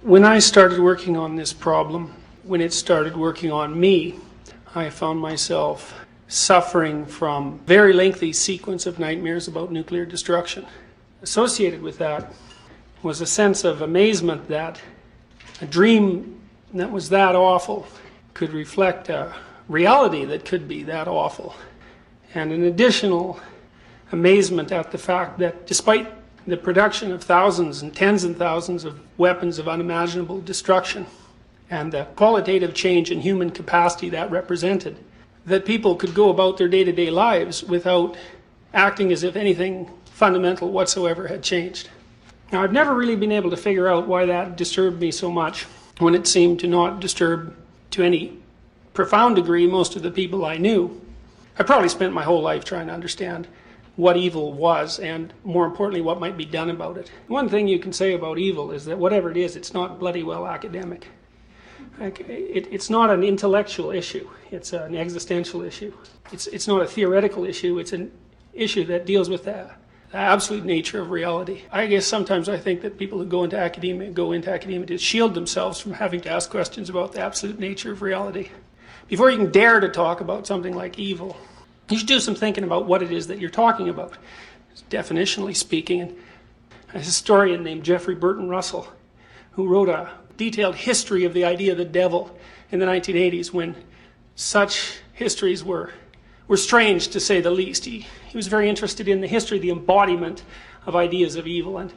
When I started working on this problem, when it started working on me, I found myself suffering from a very lengthy sequence of nightmares about nuclear destruction. Associated with that was a sense of amazement that a dream that was that awful could reflect a reality that could be that awful. And an additional amazement at the fact that despite the production of thousands and tens of thousands of weapons of unimaginable destruction and the qualitative change in human capacity that represented, that people could go about their day-to-day lives without acting as if anything fundamental whatsoever had changed. Now, I've never really been able to figure out why that disturbed me so much when it seemed to not disturb to any profound degree most of the people I knew. I probably spent my whole life trying to understand what evil was and, more importantly, what might be done about it. One thing you can say about evil is that whatever it is, it's not bloody well academic. It's not an intellectual issue. It's an existential issue. It's not a theoretical issue. It's an issue that deals with the absolute nature of reality. I guess sometimes I think that people who go into academia to shield themselves from having to ask questions about the absolute nature of reality. Before you can dare to talk about something like evil, you should do some thinking about what it is that you're talking about, definitionally speaking. And a historian named Jeffrey Burton Russell, who wrote a detailed history of the idea of the devil in the 1980s, when such histories were strange, to say the least. He was very interested in the history, the embodiment of ideas of evil. And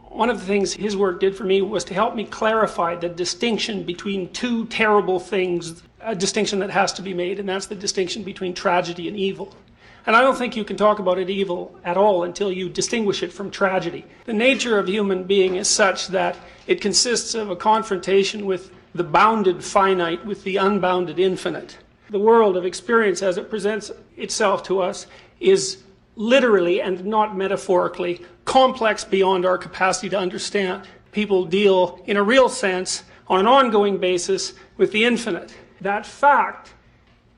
one of the things his work did for me was to help me clarify the distinction between two terrible things, a distinction that has to be made, and that's the distinction between tragedy and evil. And I don't think you can talk about it evil at all until you distinguish it from tragedy. The nature of human being is such that it consists of a confrontation with the bounded finite with the unbounded infinite. The world of experience as it presents itself to us is literally and not metaphorically complex beyond our capacity to understand. People deal in a real sense on an ongoing basis with the infinite. That fact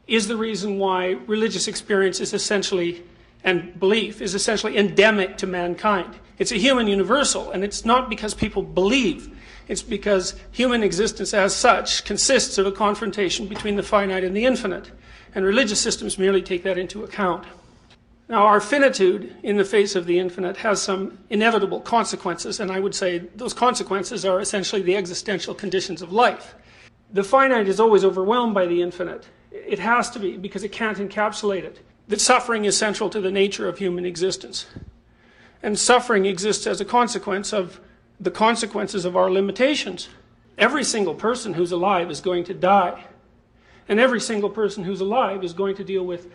is the reason why religious experience is essentially, and belief is essentially endemic to mankind. It's a human universal, and it's not because people believe. It's because human existence as such consists of a confrontation between the finite and the infinite, and religious systems merely take that into account. Now, our finitude in the face of the infinite has some inevitable consequences, and I would say those consequences are essentially the existential conditions of life. The finite is always overwhelmed by the infinite. It has to be, because it can't encapsulate it. That suffering is central to the nature of human existence. And suffering exists as a consequence of the consequences of our limitations. Every single person who's alive is going to die. And every single person who's alive is going to deal with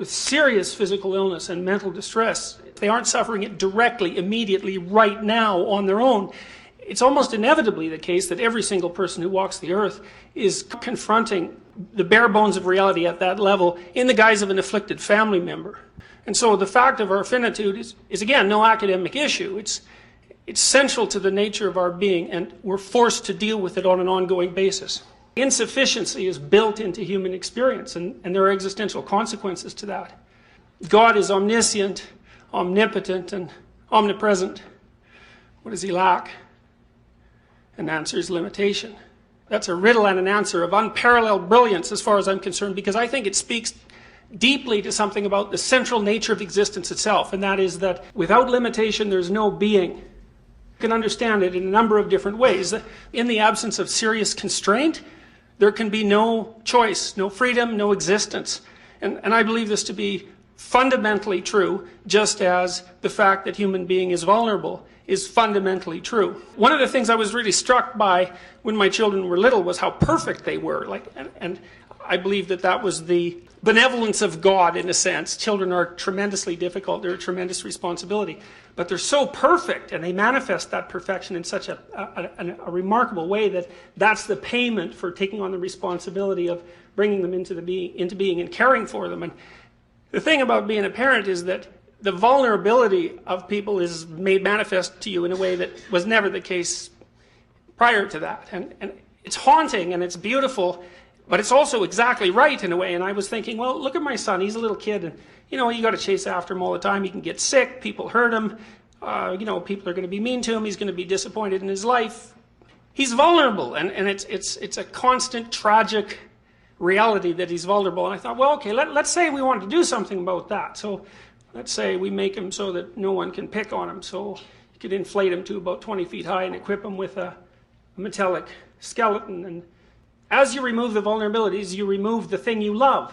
serious physical illness and mental distress. They aren't suffering it directly, immediately, right now, on their own. It's almost inevitably the case that every single person who walks the earth is confronting the bare bones of reality at that level in the guise of an afflicted family member. And so the fact of our finitude is again, no academic issue. It's central to the nature of our being, and we're forced to deal with it on an ongoing basis. Insufficiency is built into human experience, and there are existential consequences to that. God is omniscient, omnipotent, and omnipresent. What does he lack? An answer is limitation. That's a riddle and an answer of unparalleled brilliance as far as I'm concerned, because I think it speaks deeply to something about the central nature of existence itself, and that is that without limitation there's no being. You can understand it in a number of different ways. In the absence of serious constraint, there can be no choice, no freedom, no existence. And I believe this to be fundamentally true, just as the fact that human being is vulnerable is fundamentally true. One of the things I was really struck by when my children were little was how perfect they were. And I believe that was the benevolence of God, in a sense. Children are tremendously difficult. They're a tremendous responsibility. But they're so perfect, and they manifest that perfection in such a remarkable way that that's the payment for taking on the responsibility of bringing them into being and caring for them. And the thing about being a parent is that the vulnerability of people is made manifest to you in a way that was never the case prior to that. And it's haunting and it's beautiful, but it's also exactly right in a way. And I was thinking, well, look at my son. He's a little kid, and you got to chase after him all the time. He can get sick. People hurt him. People are going to be mean to him. He's going to be disappointed in his life. He's vulnerable, and it's a constant tragic reality that he's vulnerable. And I thought, well, okay, let's say we want to do something about that. So let's say we make him so that no one can pick on him. So you could inflate him to about 20 feet high and equip him with a metallic skeleton. And as you remove the vulnerabilities, you remove the thing you love.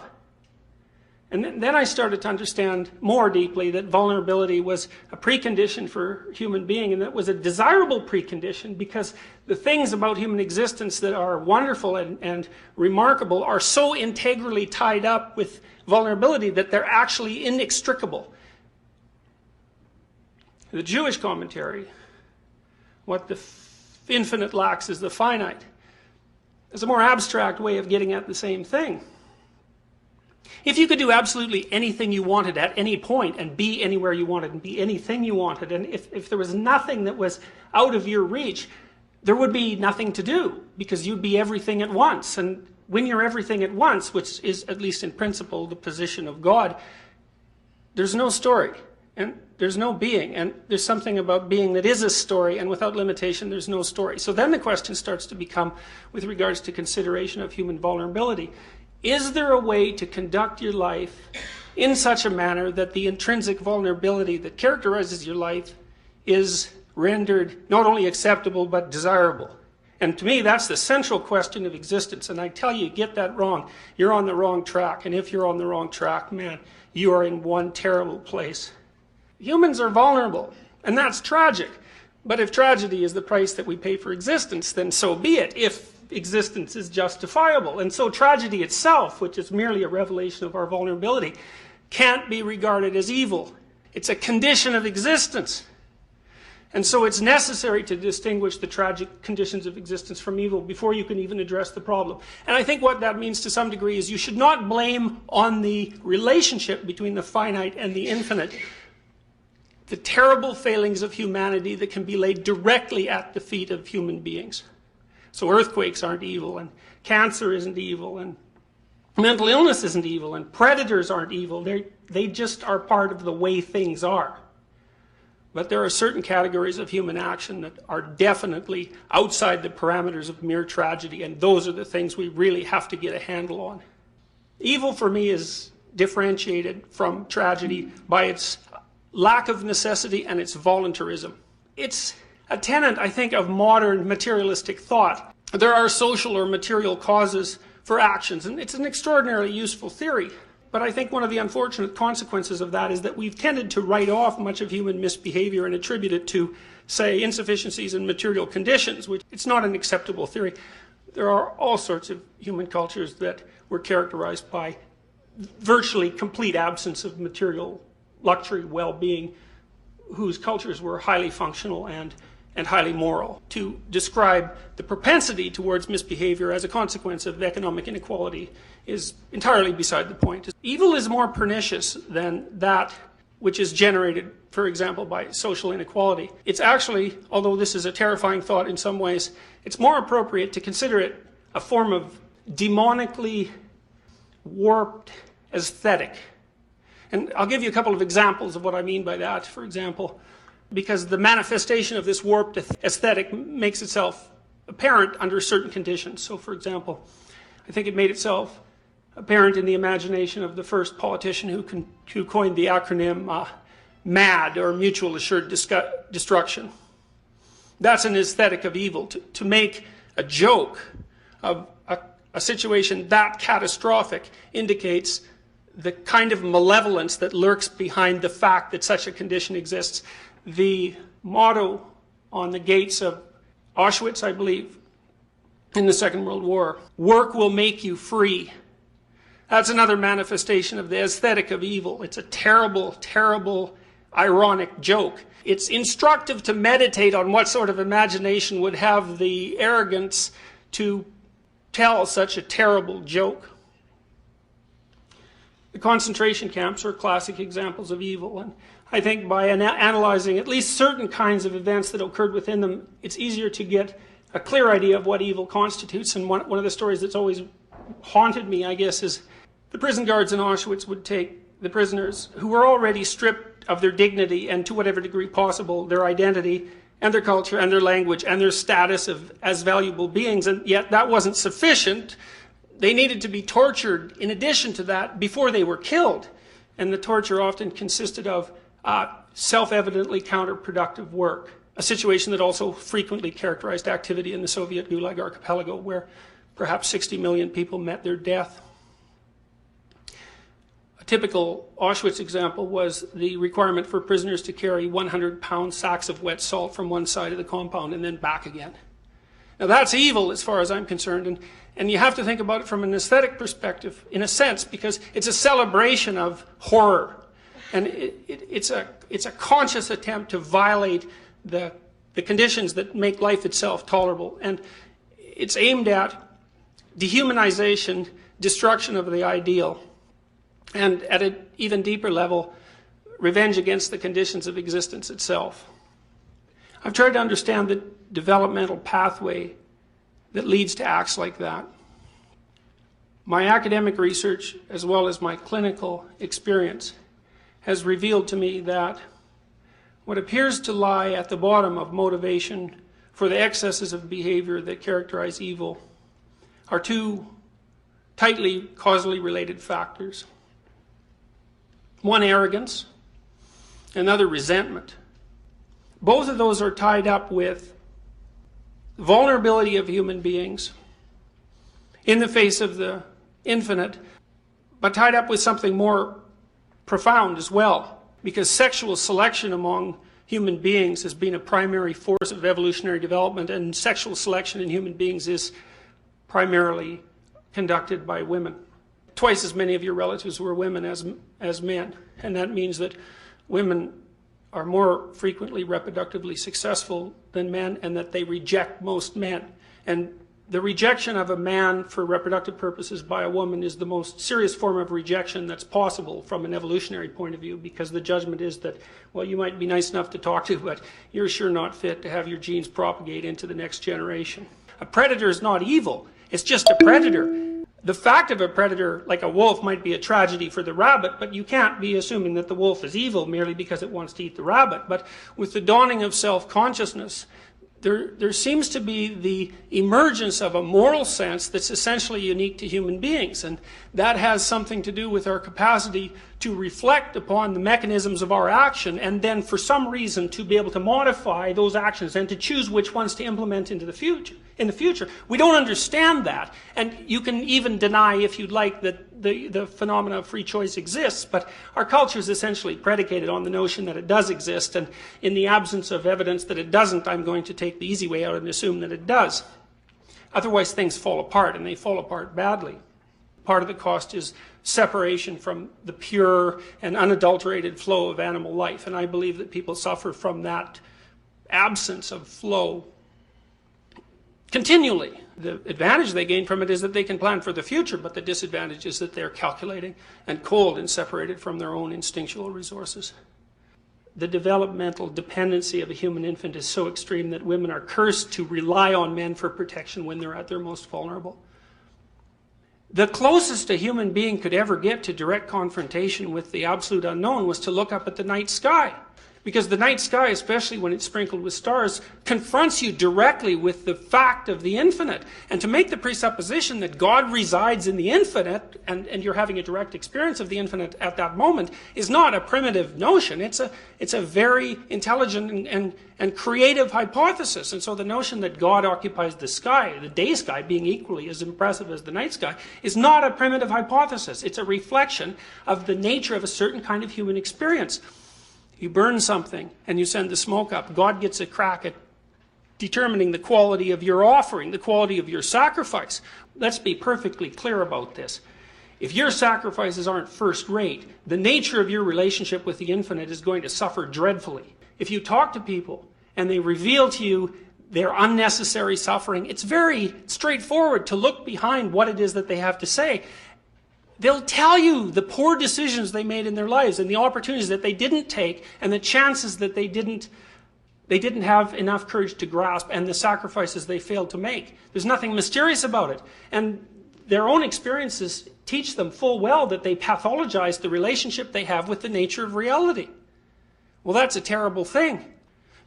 And then I started to understand more deeply that vulnerability was a precondition for human being, and that was a desirable precondition, because the things about human existence that are wonderful and remarkable are so integrally tied up with vulnerability that they're actually inextricable. The Jewish commentary, what the infinite lacks is the finite, is a more abstract way of getting at the same thing. If you could do absolutely anything you wanted at any point, and be anywhere you wanted, and be anything you wanted, and if there was nothing that was out of your reach, there would be nothing to do, because you'd be everything at once. And when you're everything at once, which is, at least in principle, the position of God, there's no story, and there's no being, and there's something about being that is a story, and without limitation, there's no story. So then the question starts to become, with regards to consideration of human vulnerability, is there a way to conduct your life in such a manner that the intrinsic vulnerability that characterizes your life is rendered not only acceptable but desirable? And to me, that's the central question of existence. And I tell you, get that wrong, you're on the wrong track. And if you're on the wrong track, man, you are in one terrible place. Humans are vulnerable, and that's tragic. But if tragedy is the price that we pay for existence, then so be it, if existence is justifiable. And so tragedy itself, which is merely a revelation of our vulnerability, can't be regarded as evil. It's a condition of existence. And so it's necessary to distinguish the tragic conditions of existence from evil before you can even address the problem. And I think what that means to some degree is you should not blame on the relationship between the finite and the infinite the terrible failings of humanity that can be laid directly at the feet of human beings. So earthquakes aren't evil, and cancer isn't evil, and mental illness isn't evil, and predators aren't evil. They just are part of the way things are. But there are certain categories of human action that are definitely outside the parameters of mere tragedy, and those are the things we really have to get a handle on. Evil for me is differentiated from tragedy by its lack of necessity and its voluntarism. It's a tenet, I think, of modern materialistic thought. There are social or material causes for actions, and it's an extraordinarily useful theory. But I think one of the unfortunate consequences of that is that we've tended to write off much of human misbehavior and attribute it to, say, insufficiencies in material conditions, which it's not an acceptable theory. There are all sorts of human cultures that were characterized by virtually complete absence of material luxury, well-being, whose cultures were highly functional and highly moral. To describe the propensity towards misbehavior as a consequence of economic inequality is entirely beside the point. Evil is more pernicious than that which is generated, for example, by social inequality. It's actually, although this is a terrifying thought in some ways, it's more appropriate to consider it a form of demonically warped aesthetic. And I'll give you a couple of examples of what I mean by that. For example, because the manifestation of this warped aesthetic makes itself apparent under certain conditions. So, for example, I think it made itself apparent in the imagination of the first politician who coined the acronym MAD, or Mutual Assured Destruction. That's an aesthetic of evil. To make a joke of a situation that catastrophic indicates the kind of malevolence that lurks behind the fact that such a condition exists. The motto on the gates of Auschwitz, I believe, in the Second World War, "Work will make you free." That's another manifestation of the aesthetic of evil. It's a terrible, terrible, ironic joke. It's instructive to meditate on what sort of imagination would have the arrogance to tell such a terrible joke. The concentration camps are classic examples of evil, and I think by analyzing at least certain kinds of events that occurred within them, it's easier to get a clear idea of what evil constitutes. And one of the stories that's always haunted me, I guess, is the prison guards in Auschwitz would take the prisoners who were already stripped of their dignity and, to whatever degree possible, their identity, and their culture and their language and their status as valuable beings, and yet that wasn't sufficient. They needed to be tortured in addition to that before they were killed. And the torture often consisted of self-evidently counterproductive work, a situation that also frequently characterized activity in the Soviet Gulag Archipelago, where perhaps 60 million people met their death. A typical Auschwitz example was the requirement for prisoners to carry 100-pound sacks of wet salt from one side of the compound and then back again. Now that's evil as far as I'm concerned, and you have to think about it from an aesthetic perspective, in a sense, because it's a celebration of horror. And it's a conscious attempt to violate the conditions that make life itself tolerable. And it's aimed at dehumanization, destruction of the ideal, and at an even deeper level, revenge against the conditions of existence itself. I've tried to understand the developmental pathway that leads to acts like that. My academic research, as well as my clinical experience, has revealed to me that what appears to lie at the bottom of motivation for the excesses of behavior that characterize evil are two tightly causally related factors. One, arrogance, another, resentment. Both of those are tied up with the vulnerability of human beings in the face of the infinite, but tied up with something more profound as well, because sexual selection among human beings has been a primary force of evolutionary development, and sexual selection in human beings is primarily conducted by women. Twice as many of your relatives were women as men, and that means that women are more frequently reproductively successful than men, and that they reject most men. And the rejection of a man for reproductive purposes by a woman is the most serious form of rejection that's possible from an evolutionary point of view, because the judgment is that, well, you might be nice enough to talk to, but you're sure not fit to have your genes propagate into the next generation. A predator is not evil, it's just a predator. The fact of a predator, like a wolf, might be a tragedy for the rabbit, but you can't be assuming that the wolf is evil merely because it wants to eat the rabbit. But with the dawning of self-consciousness, there seems to be the emergence of a moral sense that's essentially unique to human beings, and that has something to do with our capacity to reflect upon the mechanisms of our action, and then for some reason to be able to modify those actions and to choose which ones to implement into the future. In the future, we don't understand that, and you can even deny, if you'd like, that the phenomena of free choice exists, but our culture is essentially predicated on the notion that it does exist, and in the absence of evidence that it doesn't, I'm going to take the easy way out and assume that it does. Otherwise, things fall apart, and they fall apart badly. Part of the cost is separation from the pure and unadulterated flow of animal life, and I believe that people suffer from that absence of flow continually. The advantage they gain from it is that they can plan for the future, but the disadvantage is that they're calculating and cold and separated from their own instinctual resources. The developmental dependency of a human infant is so extreme that women are cursed to rely on men for protection when they're at their most vulnerable. The closest a human being could ever get to direct confrontation with the absolute unknown was to look up at the night sky. Because the night sky, especially when it's sprinkled with stars, confronts you directly with the fact of the infinite. And to make the presupposition that God resides in the infinite, and you're having a direct experience of the infinite at that moment, is not a primitive notion. It's a very intelligent and creative hypothesis. And so the notion that God occupies the sky, the day sky being equally as impressive as the night sky, is not a primitive hypothesis. It's a reflection of the nature of a certain kind of human experience. You burn something and you send the smoke up. God gets a crack at determining the quality of your offering, the quality of your sacrifice. Let's be perfectly clear about this. If your sacrifices aren't first rate, the nature of your relationship with the infinite is going to suffer dreadfully. If you talk to people and they reveal to you their unnecessary suffering, it's very straightforward to look behind what it is that they have to say. They'll tell you the poor decisions they made in their lives and the opportunities that they didn't take and the chances that they didn't have enough courage to grasp and the sacrifices they failed to make. There's nothing mysterious about it. And their own experiences teach them full well that they pathologize the relationship they have with the nature of reality. Well, that's a terrible thing.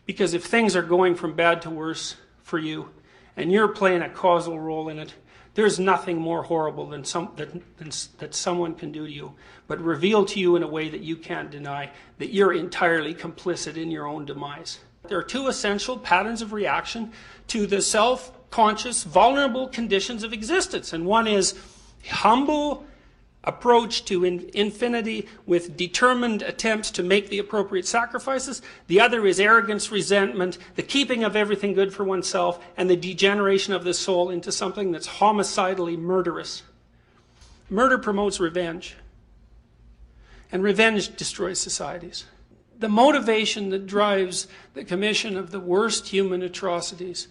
Because if things are going from bad to worse for you, and you're playing a causal role in it, there's nothing more horrible than that someone can do to you, but reveal to you in a way that you can't deny that you're entirely complicit in your own demise. There are two essential patterns of reaction to the self-conscious, vulnerable conditions of existence. And one is humble approach to infinity with determined attempts to make the appropriate sacrifices. The other is arrogance, resentment, the keeping of everything good for oneself, and the degeneration of the soul into something that's homicidally murderous. Murder promotes revenge, and revenge destroys societies. The motivation that drives the commission of the worst human atrocities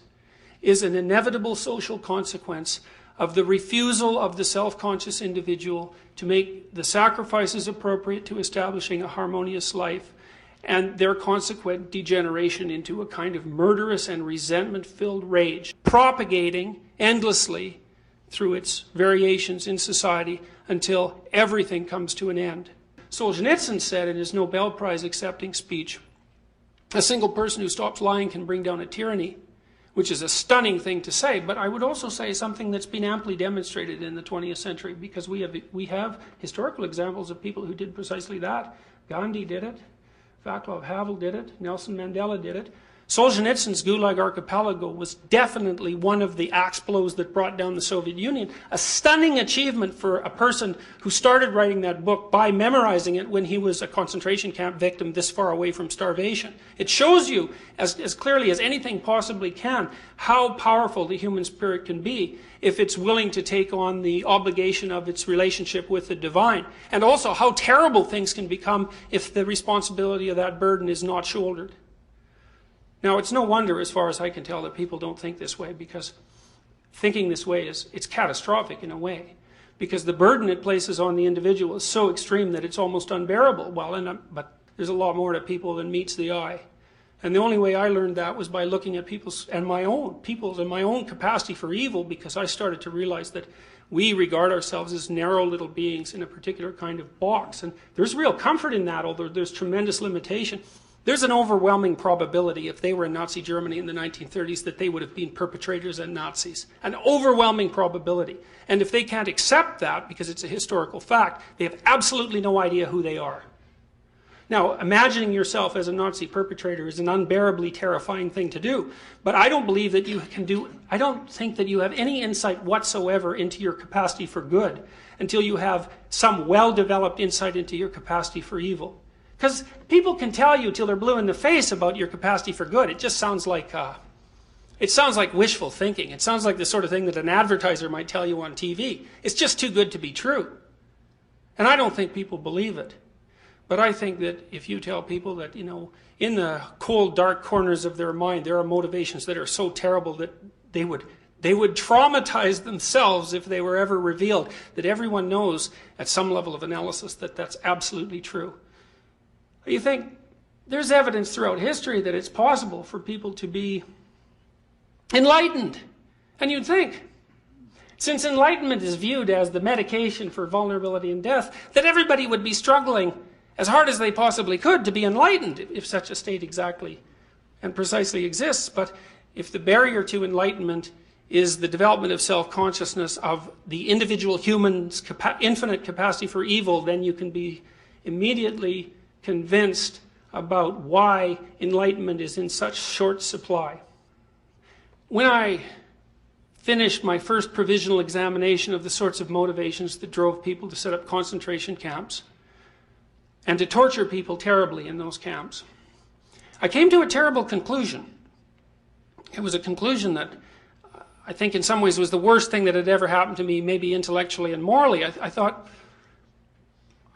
is an inevitable social consequence of the refusal of the self-conscious individual to make the sacrifices appropriate to establishing a harmonious life, and their consequent degeneration into a kind of murderous and resentment-filled rage, propagating endlessly through its variations in society until everything comes to an end. Solzhenitsyn said in his Nobel Prize accepting speech, "A single person who stops lying can bring down a tyranny," which is a stunning thing to say, but I would also say something that's been amply demonstrated in the 20th century, because we have historical examples of people who did precisely that. Gandhi did it, Václav Havel did it, Nelson Mandela did it. Solzhenitsyn's Gulag Archipelago was definitely one of the axe blows that brought down the Soviet Union. A stunning achievement for a person who started writing that book by memorizing it when he was a concentration camp victim this far away from starvation. It shows you, as clearly as anything possibly can, how powerful the human spirit can be if it's willing to take on the obligation of its relationship with the divine. And also how terrible things can become if the responsibility of that burden is not shouldered. Now, it's no wonder, as far as I can tell, that people don't think this way, because thinking this way it's catastrophic in a way, because the burden it places on the individual is so extreme that it's almost unbearable. But there's a lot more to people than meets the eye. And the only way I learned that was by looking at people's and my own capacity for evil, because I started to realize that we regard ourselves as narrow little beings in a particular kind of box. And there's real comfort in that, although there's tremendous limitation. There's an overwhelming probability, if they were in Nazi Germany in the 1930s, that they would have been perpetrators and Nazis. An overwhelming probability. And if they can't accept that, because it's a historical fact, they have absolutely no idea who they are. Now, imagining yourself as a Nazi perpetrator is an unbearably terrifying thing to do. But I don't believe that you can do, I don't think that you have any insight whatsoever into your capacity for good until you have some well-developed insight into your capacity for evil. Because people can tell you till they're blue in the face about your capacity for good. It just sounds like wishful thinking. It sounds like the sort of thing that an advertiser might tell you on TV. It's just too good to be true. And I don't think people believe it. But I think that if you tell people that, in the cold, dark corners of their mind, there are motivations that are so terrible that they would traumatize themselves if they were ever revealed, that everyone knows at some level of analysis that that's absolutely true. You think there's evidence throughout history that it's possible for people to be enlightened. And you'd think, since enlightenment is viewed as the medication for vulnerability and death, that everybody would be struggling as hard as they possibly could to be enlightened, if such a state exactly and precisely exists. But if the barrier to enlightenment is the development of self-consciousness of the individual human's infinite capacity for evil, then you can be immediately convinced about why enlightenment is in such short supply. When I finished my first provisional examination of the sorts of motivations that drove people to set up concentration camps and to torture people terribly in those camps, I came to a terrible conclusion. It was a conclusion that I think in some ways was the worst thing that had ever happened to me, maybe intellectually and morally.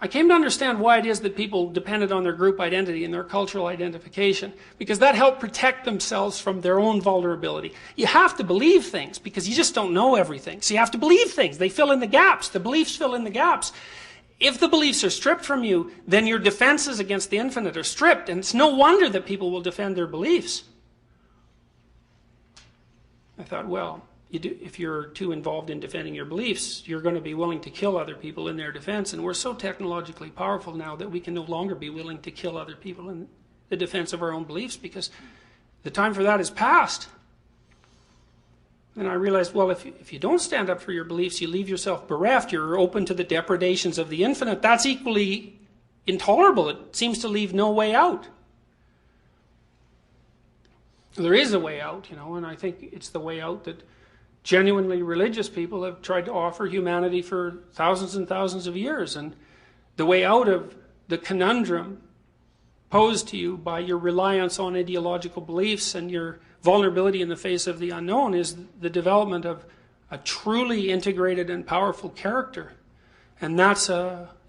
I came to understand why it is that people depended on their group identity and their cultural identification, because that helped protect themselves from their own vulnerability. You have to believe things, because you just don't know everything. So you have to believe things. They fill in the gaps. The beliefs fill in the gaps. If the beliefs are stripped from you, then your defenses against the infinite are stripped, and it's no wonder that people will defend their beliefs. I thought, well, if you're too involved in defending your beliefs, you're going to be willing to kill other people in their defense. And we're so technologically powerful now that we can no longer be willing to kill other people in the defense of our own beliefs, because The time for that is past. And I realized, well, if you don't stand up for your beliefs, you leave yourself bereft. You're open to the depredations of the infinite. That's equally intolerable. It seems to leave no way out. There is a way out, and I think it's the way out that genuinely religious people have tried to offer humanity for thousands and thousands of years. And the way out of the conundrum posed to you by your reliance on ideological beliefs and your vulnerability in the face of the unknown is the development of a truly integrated and powerful character. And that's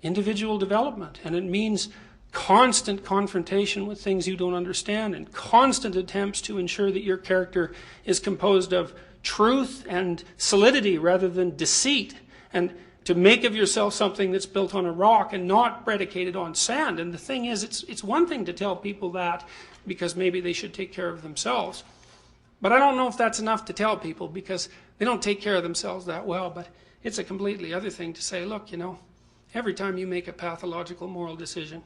individual development. And it means constant confrontation with things you don't understand and constant attempts to ensure that your character is composed of truth and solidity rather than deceit, and to make of yourself something that's built on a rock and not predicated on sand. And the thing is, it's one thing to tell people that because maybe they should take care of themselves. But I don't know if that's enough to tell people because they don't take care of themselves that well. But it's a completely other thing to say, look, every time you make a pathological moral decision,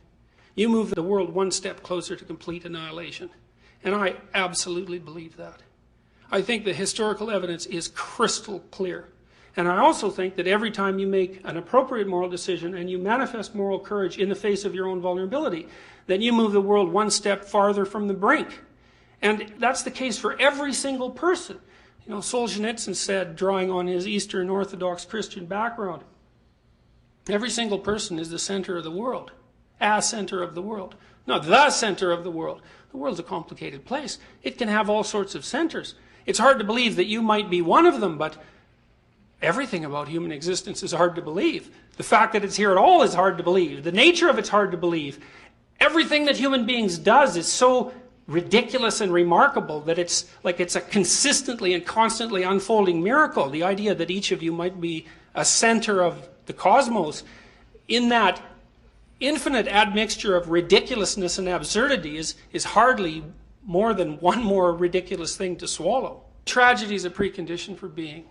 you move the world one step closer to complete annihilation. And I absolutely believe that. I think the historical evidence is crystal clear. And I also think that every time you make an appropriate moral decision and you manifest moral courage in the face of your own vulnerability, then you move the world one step farther from the brink. And that's the case for every single person. Solzhenitsyn said, drawing on his Eastern Orthodox Christian background, every single person is the center of the world. A center of the world. Not the center of the world. The world's a complicated place. It can have all sorts of centers. It's hard to believe that you might be one of them, but everything about human existence is hard to believe. The fact that it's here at all is hard to believe. The nature of it's hard to believe. Everything that human beings does is so ridiculous and remarkable that it's like it's a consistently and constantly unfolding miracle. The idea that each of you might be a center of the cosmos in that infinite admixture of ridiculousness and absurdity is hardly more than one more ridiculous thing to swallow. Tragedy is a precondition for being.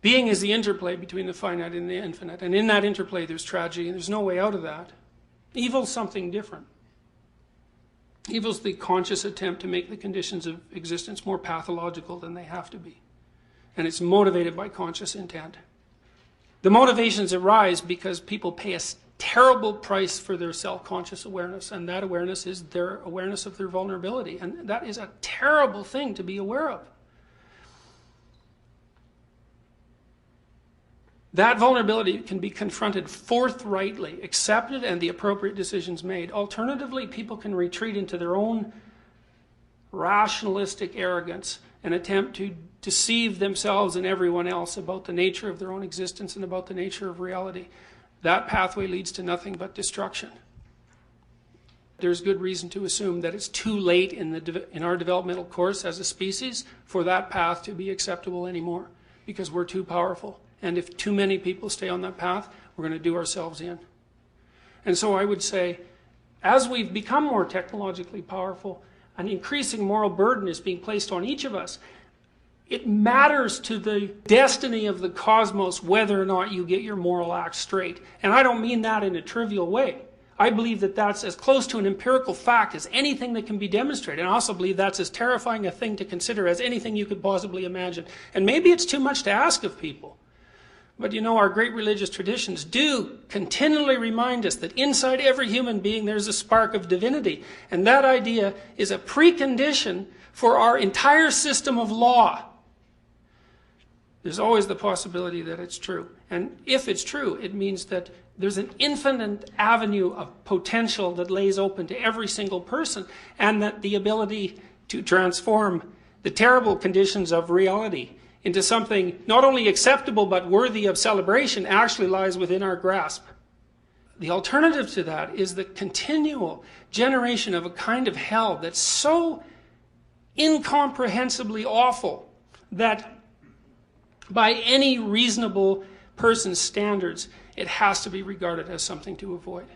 Being is the interplay between the finite and the infinite. And in that interplay there's tragedy, and there's no way out of that. Evil's something different. Evil's the conscious attempt to make the conditions of existence more pathological than they have to be. And it's motivated by conscious intent. The motivations arise because people pay a terrible price for their self-conscious awareness, and that awareness is their awareness of their vulnerability. And that is a terrible thing to be aware of. That vulnerability can be confronted forthrightly, accepted, and the appropriate decisions made. Alternatively, people can retreat into their own rationalistic arrogance and attempt to deceive themselves and everyone else about the nature of their own existence and about the nature of reality. That pathway leads to nothing but destruction. There's good reason to assume that it's too late in our developmental course as a species for that path to be acceptable anymore, because we're too powerful. And if too many people stay on that path, we're going to do ourselves in. And so I would say, as we've become more technologically powerful, an increasing moral burden is being placed on each of us. It matters to the destiny of the cosmos whether or not you get your moral act straight. And I don't mean that in a trivial way. I believe that that's as close to an empirical fact as anything that can be demonstrated. And I also believe that's as terrifying a thing to consider as anything you could possibly imagine. And maybe it's too much to ask of people. But our great religious traditions do continually remind us that inside every human being there's a spark of divinity. And that idea is a precondition for our entire system of law. There's always the possibility that it's true. And if it's true, it means that there's an infinite avenue of potential that lays open to every single person, and that the ability to transform the terrible conditions of reality into something not only acceptable but worthy of celebration actually lies within our grasp. The alternative to that is the continual generation of a kind of hell that's so incomprehensibly awful that by any reasonable person's standards, it has to be regarded as something to avoid.